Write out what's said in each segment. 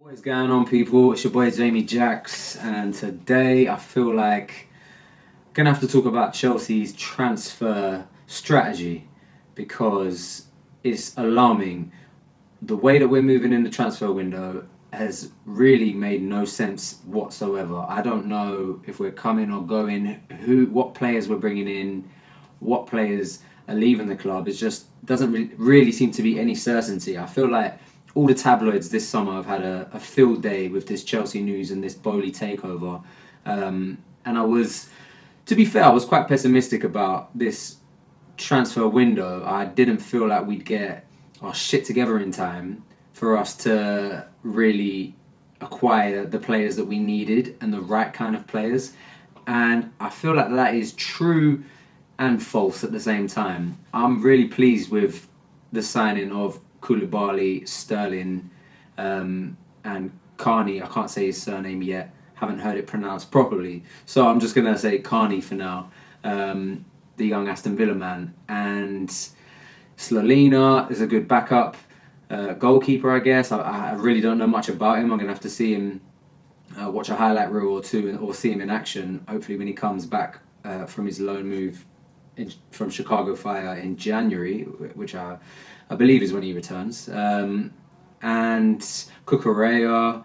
What is going on, people? It's your boy Jamie Jacks, and today I feel like I'm gonna have to talk about Chelsea's transfer strategy because it's alarming. The way that we're moving in the transfer window has really made no sense whatsoever. I don't know if we're coming or going, what players we're bringing in, what players are leaving the club. It just doesn't really seem to be any certainty. I feel like all the tabloids this summer have had a field day with this Chelsea news and this Bowley takeover. And to be fair, I was quite pessimistic about this transfer window. I didn't feel like we'd get our shit together in time for us to really acquire the players that we needed and the right kind of players. And I feel like that is true and false at the same time. I'm really pleased with the signing of Koulibaly, Sterling, and Carney. I can't say his surname yet. Haven't heard it pronounced properly. So I'm just going to say Carney for now. The young Aston Villa man. And Chslea is a good backup goalkeeper, I guess. I really don't know much about him. I'm going to have to see him, watch a highlight reel or two, or see him in action, hopefully when he comes back from his loan move from Chicago Fire in January, which I believe is when he returns. And Cucurella,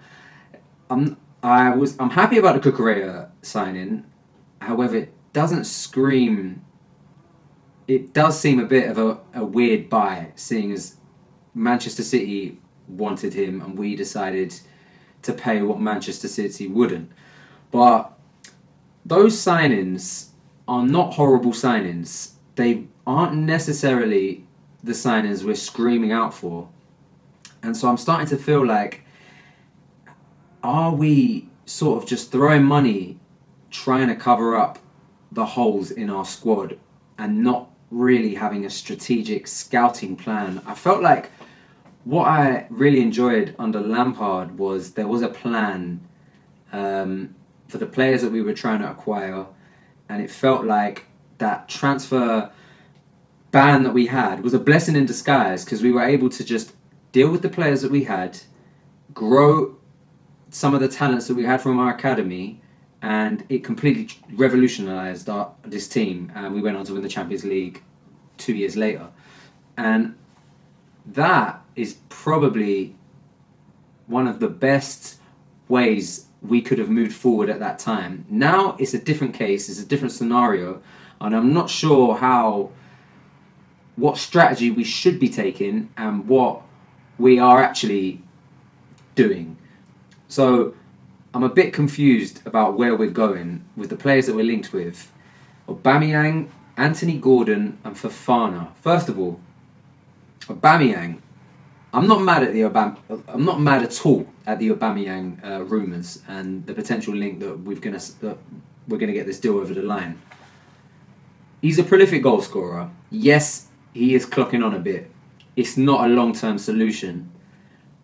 I'm happy about the Cucurella signing. However, it doesn't scream. It does seem a bit of a weird buy, seeing as Manchester City wanted him and we decided to pay what Manchester City wouldn't. But those signings are not horrible signings. They aren't necessarily the signings we're screaming out for. And so I'm starting to feel like, are we sort of just throwing money trying to cover up the holes in our squad and not really having a strategic scouting plan? I felt like what I really enjoyed under Lampard was there was a plan for the players that we were trying to acquire, and it felt like that transfer ban that we had was a blessing in disguise because we were able to just deal with the players that we had, grow some of the talents that we had from our academy, and it completely revolutionised this team. And we went on to win the Champions League 2 years later. And that is probably one of the best ways we could have moved forward at that time. Now it's a different case, it's a different scenario, and I'm not sure what strategy we should be taking and what we are actually doing. So I'm a bit confused about where we're going with the players that we're linked with. Aubameyang, Anthony Gordon and Fofana. First of all, Aubameyang, I'm not mad at all at the Aubameyang rumours and the potential link that we're gonna get this deal over the line. He's a prolific goal scorer. Yes, he is clocking on a bit. It's not a long-term solution.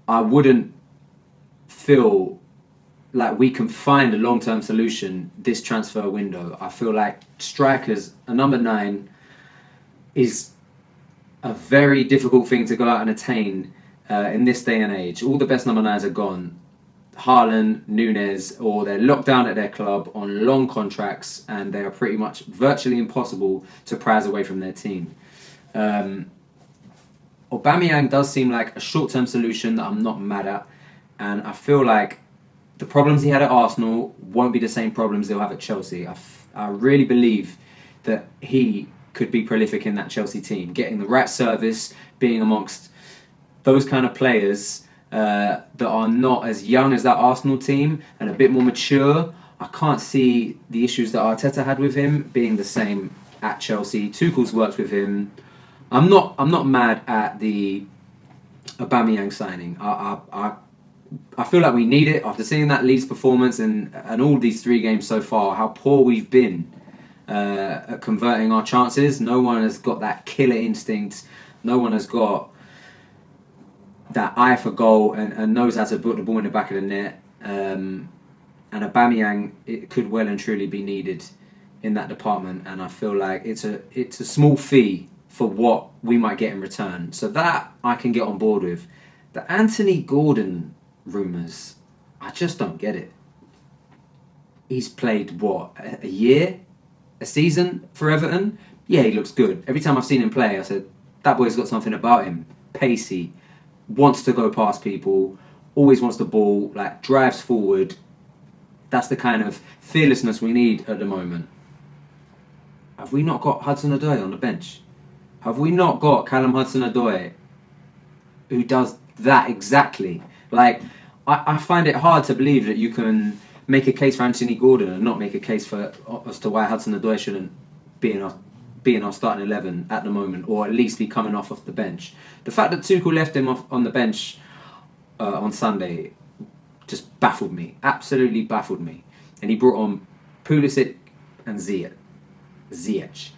I wouldn't feel like we can find a long-term solution this transfer window. I feel like strikers, a number 9, is a very difficult thing to go out and attain in this day and age. All the best number 9s are gone. Haaland, Nunes, or they're locked down at their club on long contracts, and they are pretty much virtually impossible to prize away from their team. Aubameyang does seem like a short-term solution that I'm not mad at, and I feel like the problems he had at Arsenal won't be the same problems he'll have at Chelsea. I really believe that he could be prolific in that Chelsea team, getting the right service, being amongst those kind of players that are not as young as that Arsenal team and a bit more mature. I can't see the issues that Arteta had with him being the same at Chelsea. Tuchel's worked with him. I'm not mad at the Aubameyang signing. I feel like we need it after seeing that Leeds performance and all these 3 games so far, how poor we've been at converting our chances. No one has got that killer instinct. No one has got that eye for goal and knows how to put the ball in the back of the net. And Aubameyang, it could well and truly be needed in that department. And I feel like it's a small fee for what we might get in return. So that I can get on board with. The Anthony Gordon rumours. I just don't get it. He's played, what, a year? A season for Everton? Yeah, he looks good. Every time I've seen him play, I said, that boy's got something about him. Pacey, wants to go past people, always wants the ball, like drives forward. That's the kind of fearlessness we need at the moment. Have we not got Hudson-Odoi on the bench? Have we not got Callum Hudson-Odoi who does that exactly? Like, I find it hard to believe that you can make a case for Anthony Gordon and not make a case for as to why Hudson-Odoi shouldn't be in our starting 11 at the moment, or at least be coming off the bench. The fact that Tuchel left him off on the bench on Sunday just baffled me, absolutely baffled me. And he brought on Pulisic and Ziyech,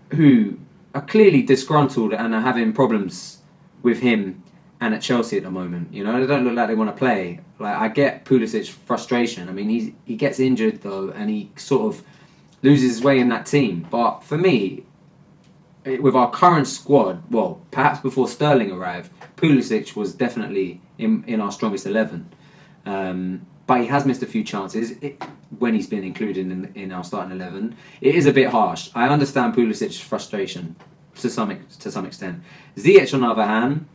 who are clearly disgruntled and are having problems with him and at Chelsea at the moment. You know, they don't look like they want to play. Like, I get Pulisic's frustration. I mean, he gets injured though, and he sort of loses his way in that team. But for me, with our current squad, well, perhaps before Sterling arrived, Pulisic was definitely in our strongest 11. But he has missed a few chances when he's been included in our starting 11. It is a bit harsh. I understand Pulisic's frustration to some extent. Ziyech, on the other hand,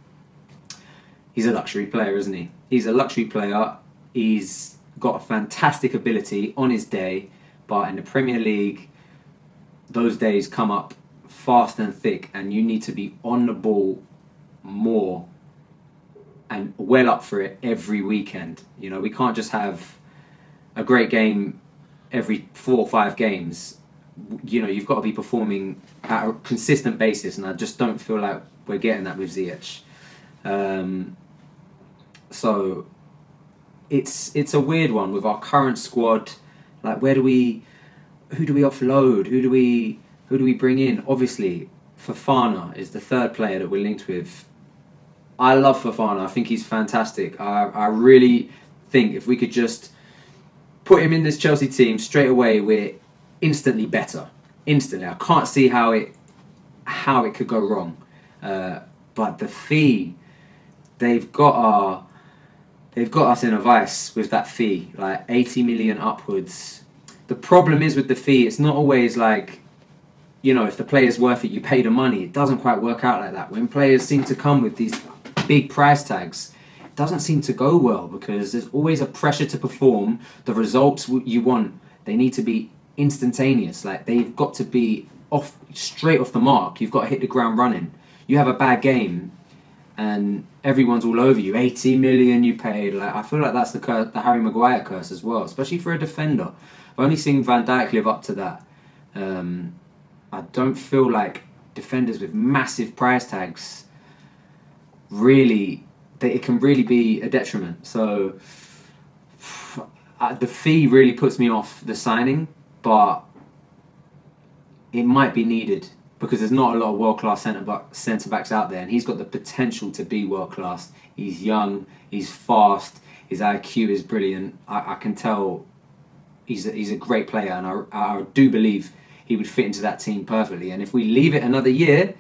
he's a luxury player, isn't he? He's a luxury player. He's got a fantastic ability on his day, but in the Premier League, those days come up fast and thick, and you need to be on the ball more and well up for it every weekend. You know, we can't just have a great game every 4 or 5 games. You know, you've got to be performing at a consistent basis, and I just don't feel like we're getting that with Ziyech. So it's a weird one with our current squad. Like, who do we offload? Who do we bring in? Obviously, Fofana is the third player that we're linked with. I love Fofana. I think he's fantastic. I really think if we could just put him in this Chelsea team straight away, we're instantly better. Instantly. I can't see how it could go wrong. But the fee, they've got us in a vice with that fee, like 80 million upwards. The problem is with the fee, it's not always like, you know, if the player's worth it, you pay the money. It doesn't quite work out like that. When players seem to come with these big price tags, it doesn't seem to go well because there's always a pressure to perform. The results you want, they need to be instantaneous. Like, they've got to be straight off the mark. You've got to hit the ground running. You have a bad game and everyone's all over you. 80 million you paid. Like, I feel like that's the Harry Maguire curse as well, especially for a defender. I've only seen Van Dijk live up to that. I don't feel like defenders with massive price tags it can really be a detriment. So the fee really puts me off the signing, but it might be needed because there's not a lot of world-class centre-backs out there, and he's got the potential to be world-class. He's young, he's fast, his IQ is brilliant. I can tell he's a great player, and I do believe he would fit into that team perfectly. And if we leave it another year,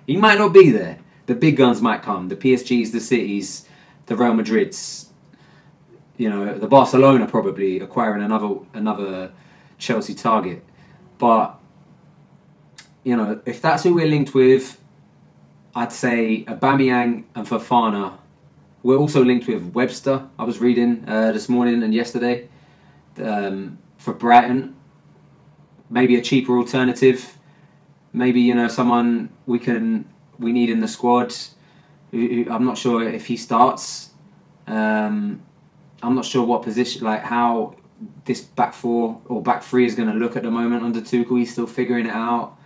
he might not be there. The big guns might come. The PSGs, the Cities, the Real Madrids, you know, the Barcelona probably acquiring another Chelsea target. But, you know, if that's who we're linked with, I'd say Aubameyang and Fofana. We're also linked with Webster, I was reading this morning and yesterday, for Brighton. Maybe a cheaper alternative. Maybe, you know, someone we need in the squad. I'm not sure if he starts. I'm not sure what position, like how this back 4 or back 3 is going to look at the moment under Tuchel. He's still figuring it out.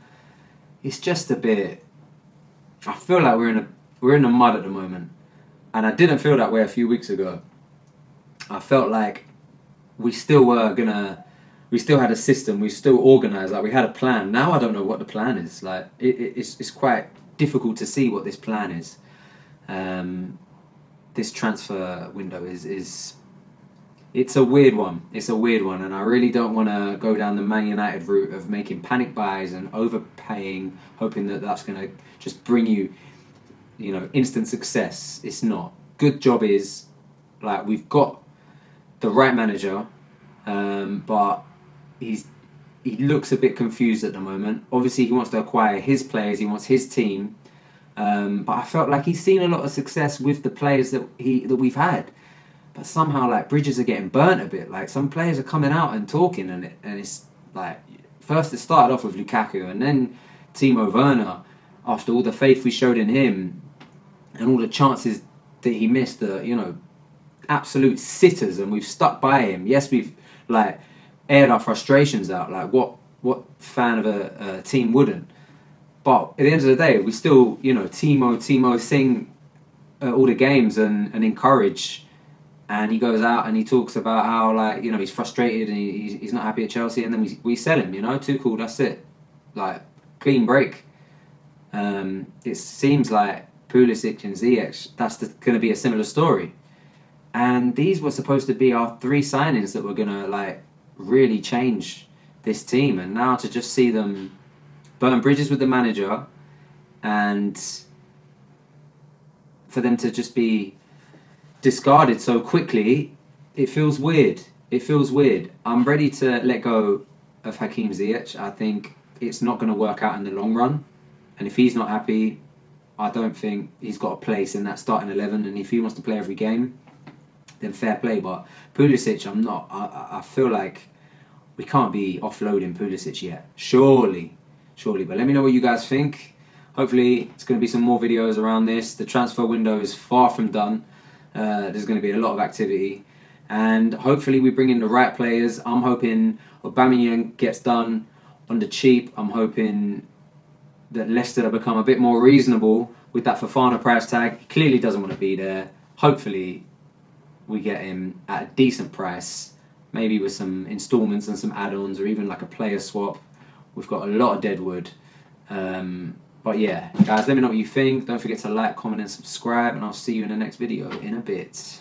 It's just a bit. I feel like we're in the mud at the moment, and I didn't feel that way a few weeks ago. I felt like we still had a system, we still organised, like we had a plan. Now I don't know what the plan is. Like it's quite difficult to see what this plan is. This transfer window is it's a weird one. It's a weird one, and I really don't want to go down the Man United route of making panic buys and overpaying, hoping that that's going to just bring you, you know, instant success. It's not. Good job is Like, we've got the right manager, but he looks a bit confused at the moment. Obviously, he wants to acquire his players. He wants his team. But I felt like he's seen a lot of success with the players that we've had. But somehow, like, bridges are getting burnt a bit. Like, some players are coming out and talking, and it's like, first it started off with Lukaku, and then Timo Werner, after all the faith we showed in him, and all the chances that he missed, absolute sitters, and we've stuck by him. Yes, we've, like, aired our frustrations out. Like, what fan of a team wouldn't? But at the end of the day, we still, Timo sing all the games and encourage. And he goes out and he talks about how, like, he's frustrated and he's not happy at Chelsea. And then we sell him, Tuchel, that's it. Like, clean break. It seems like Pulisic and Ziyech, that's going to be a similar story. And these were supposed to be our 3 signings that were going to, like, really change this team. And now to just see them burn bridges with the manager, and for them to just be discarded so quickly, it feels weird. I'm ready to let go of Hakim Ziyech. I think it's not going to work out in the long run. And if he's not happy, I don't think he's got a place in that starting 11. And if he wants to play every game, then fair play. But Pulisic, I'm not. I feel like we can't be offloading Pulisic yet. Surely. But let me know what you guys think. Hopefully, it's going to be some more videos around this. The transfer window is far from done. There's going to be a lot of activity. And hopefully we bring in the right players. I'm hoping Aubameyang gets done on the cheap. I'm hoping that Leicester become a bit more reasonable with that Fofana price tag. He clearly doesn't want to be there. Hopefully we get him at a decent price. Maybe with some installments and some add-ons, or even like a player swap. We've got a lot of deadwood. But yeah, guys, let me know what you think. Don't forget to like, comment and subscribe, and I'll see you in the next video in a bit.